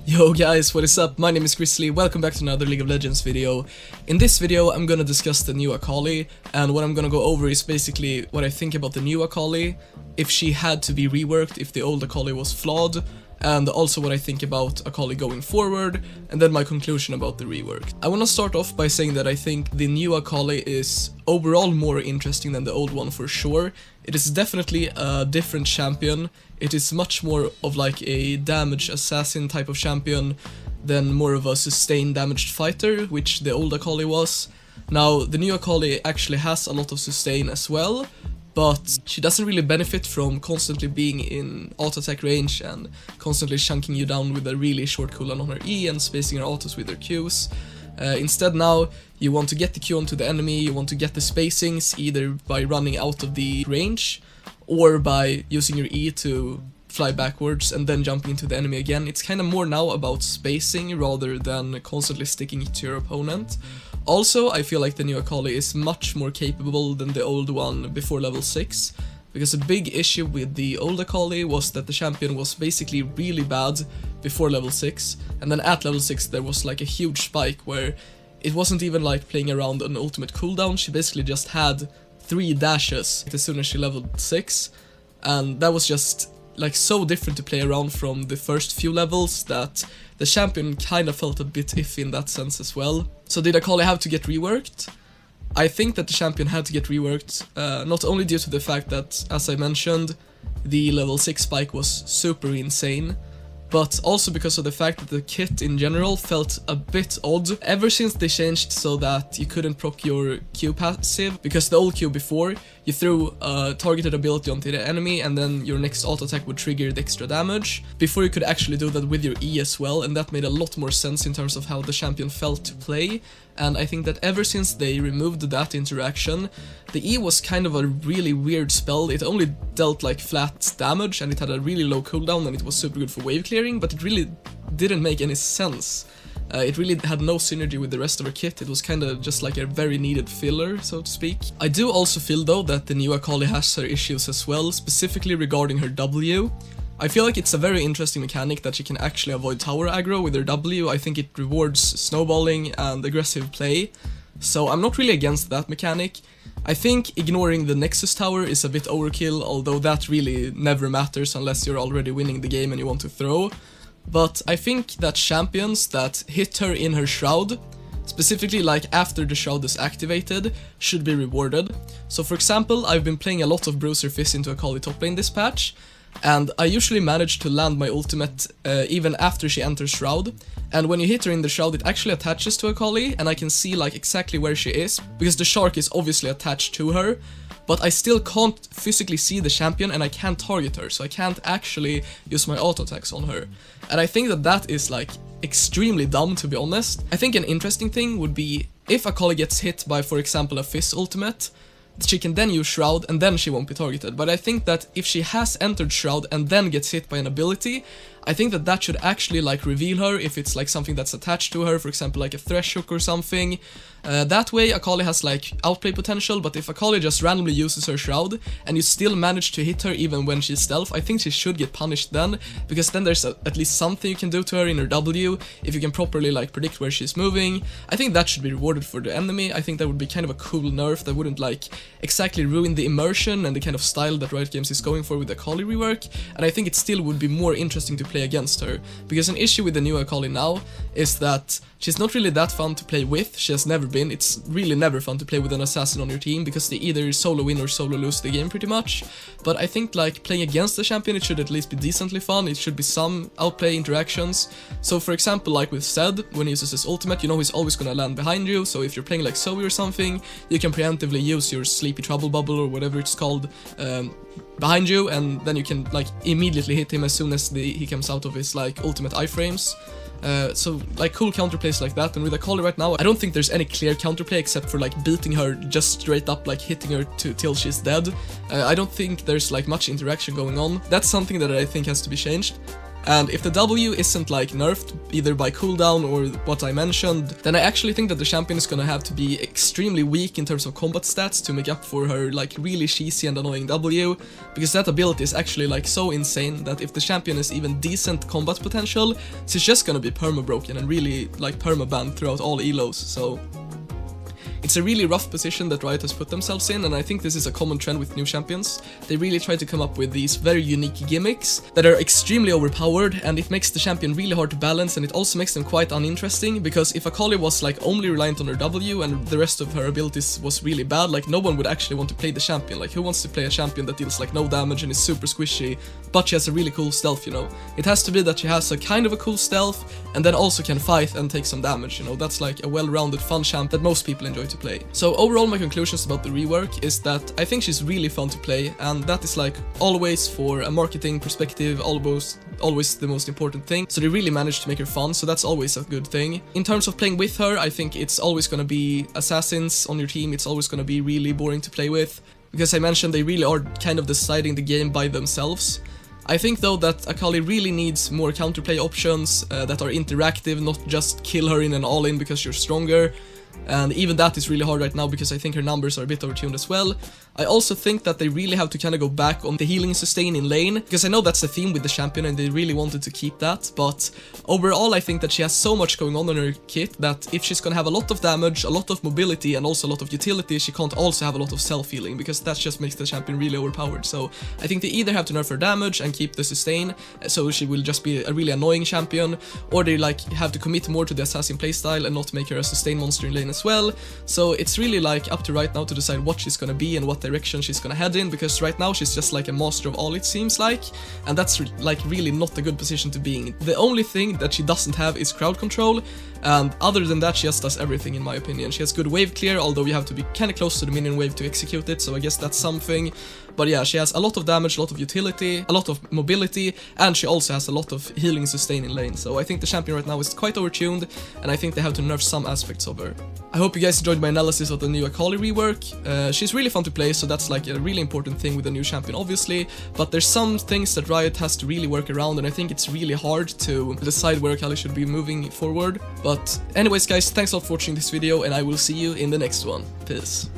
Yo guys, what is up? My name is Grizzly, welcome back to another League of Legends video. In this video I'm gonna discuss the new Akali, and what I'm gonna go over is basically what I think about the new Akali, if she had to be reworked, if the old Akali was flawed, and also what I think about Akali going forward, and then my conclusion about the rework. I wanna start off by saying that I think the new Akali is overall more interesting than the old one for sure. It is definitely a different champion. It is much more of like a damage assassin type of champion than more of a sustained damaged fighter, which the old Akali was. Now, the new Akali actually has a lot of sustain as well, but she doesn't really benefit from constantly being in auto attack range and constantly chunking you down with a really short cooldown on her E and spacing her autos with her Qs. Instead now, you want to get the Q onto the enemy, you want to get the spacings either by running out of the range or by using your E to fly backwards and then jumping into the enemy again. It's kind of more now about spacing rather than constantly sticking it to your opponent. Also, I feel like the new Akali is much more capable than the old one before level 6, because a big issue with the old Akali was that the champion was basically really bad before level 6, and then at level 6 there was like a huge spike where it wasn't even like playing around an ultimate cooldown. She basically just had 3 dashes as soon as she leveled 6, and that was just like so different to play around from the first few levels that the champion kind of felt a bit iffy in that sense as well. So did Akali have to get reworked? I think that the champion had to get reworked, not only due to the fact that, as I mentioned, the level 6 spike was super insane, but also because of the fact that the kit in general felt a bit odd ever since they changed so that you couldn't proc your Q passive, because the old Q before, you threw a targeted ability onto the enemy and then your next auto attack would trigger the extra damage, before you could actually do that with your E as well, and that made a lot more sense in terms of how the champion felt to play. And I think that ever since they removed that interaction, the E was kind of a really weird spell. It only dealt like flat damage and it had a really low cooldown and it was super good for wave clearing, but it really didn't make any sense. It really had no synergy with the rest of her kit. It was kind of just like a very needed filler, so to speak. I do also feel though that the new Akali has her issues as well, specifically regarding her W. I feel like it's a very interesting mechanic that she can actually avoid tower aggro with her W. I think it rewards snowballing and aggressive play, so I'm not really against that mechanic. I think ignoring the Nexus tower is a bit overkill, although that really never matters unless you're already winning the game and you want to throw. But I think that champions that hit her in her shroud, specifically like after the shroud is activated, should be rewarded. So for example, I've been playing a lot of Bruiser Fizz into Akali top lane this patch, and I usually manage to land my ultimate even after she enters Shroud, and when you hit her in the Shroud it actually attaches to Akali and I can see like exactly where she is, because the shark is obviously attached to her, but I still can't physically see the champion and I can't target her, so I can't actually use my auto attacks on her. And I think that that is like extremely dumb, to be honest. I think an interesting thing would be if Akali gets hit by, for example, a Fizz ultimate, she can then use Shroud and then she won't be targeted. But I think that if she has entered Shroud and then gets hit by an ability, I think that that should actually like reveal her if it's like something that's attached to her, for example like a Thresh hook or something. That way Akali has like outplay potential, but if Akali just randomly uses her Shroud and you still manage to hit her even when she's stealth, I think she should get punished then, because then there's at least something you can do to her in her W, if you can properly like predict where she's moving. I think that should be rewarded for the enemy. I think that would be kind of a cool nerf that wouldn't like exactly ruin the immersion and the kind of style that Riot Games is going for with the Akali rework, and I think it still would be more interesting to play against her, because an issue with the new Akali now is that she's not really that fun to play with. She has never been. It's really never fun to play with an assassin on your team, because they either solo win or solo lose the game pretty much. But I think like playing against the champion, it should at least be decently fun. It should be some outplay interactions. So for example, like with Zed, when he uses his ultimate, you know he's always gonna land behind you, so if you're playing like Zoe or something, you can preemptively use your Sleepy Trouble Bubble or whatever it's called behind you, and then you can like immediately hit him as soon as he comes out of his like ultimate iframes. So like cool counterplays like that. And with Akali right now, I don't think there's any clear counterplay except for like beating her just straight up, like hitting her till she's dead. I don't think there's like much interaction going on. That's something that I think has to be changed. And if the W isn't like nerfed either by cooldown or what I mentioned, then I actually think that the champion is gonna have to be extremely weak in terms of combat stats to make up for her like really cheesy and annoying W, because that ability is actually like so insane that if the champion is even decent combat potential, she's just gonna be perma broken and really like perma banned throughout all elos. So it's a really rough position that Riot has put themselves in, and I think this is a common trend with new champions. They really try to come up with these very unique gimmicks that are extremely overpowered, and it makes the champion really hard to balance, and it also makes them quite uninteresting, because if Akali was like only reliant on her W and the rest of her abilities was really bad, like no one would actually want to play the champion. Like who wants to play a champion that deals like no damage and is super squishy, but she has a really cool stealth, you know? It has to be that she has a kind of a cool stealth and then also can fight and take some damage, you know? That's like a well-rounded fun champ that most people enjoy to play. So overall, my conclusions about the rework is that I think she's really fun to play, and that is like always, for a marketing perspective, always the most important thing. So they really managed to make her fun, so that's always a good thing. In terms of playing with her, I think it's always gonna be assassins on your team. It's always gonna be really boring to play with, because I mentioned they really are kind of deciding the game by themselves. I think though that Akali really needs more counterplay options that are interactive, not just kill her in an all-in because you're stronger. And even that is really hard right now because I think her numbers are a bit overtuned as well. I also think that they really have to kind of go back on the healing and sustain in lane, because I know that's the theme with the champion and they really wanted to keep that, but overall I think that she has so much going on in her kit that if she's gonna have a lot of damage, a lot of mobility and also a lot of utility, she can't also have a lot of self-healing, because that just makes the champion really overpowered. So I think they either have to nerf her damage and keep the sustain, so she will just be a really annoying champion, or they like have to commit more to the assassin playstyle and not make her a sustain monster in lane as well. So it's really like up to right now to decide what she's gonna be and what direction she's gonna head in, because right now she's just like a master of all, it seems like, and that's like really not a good position to be in. The only thing that she doesn't have is crowd control, and other than that she just does everything in my opinion. She has good wave clear, although you have to be kind of close to the minion wave to execute it, so I guess that's something. But yeah, she has a lot of damage, a lot of utility, a lot of mobility, and she also has a lot of healing and sustain in lane. So I think the champion right now is quite overtuned, and I think they have to nerf some aspects of her. I hope you guys enjoyed my analysis of the new Akali rework. She's really fun to play, so that's like a really important thing with the new champion, obviously. But there's some things that Riot has to really work around, and I think it's really hard to decide where Akali should be moving forward. But anyways guys, thanks a lot for watching this video, and I will see you in the next one. Peace.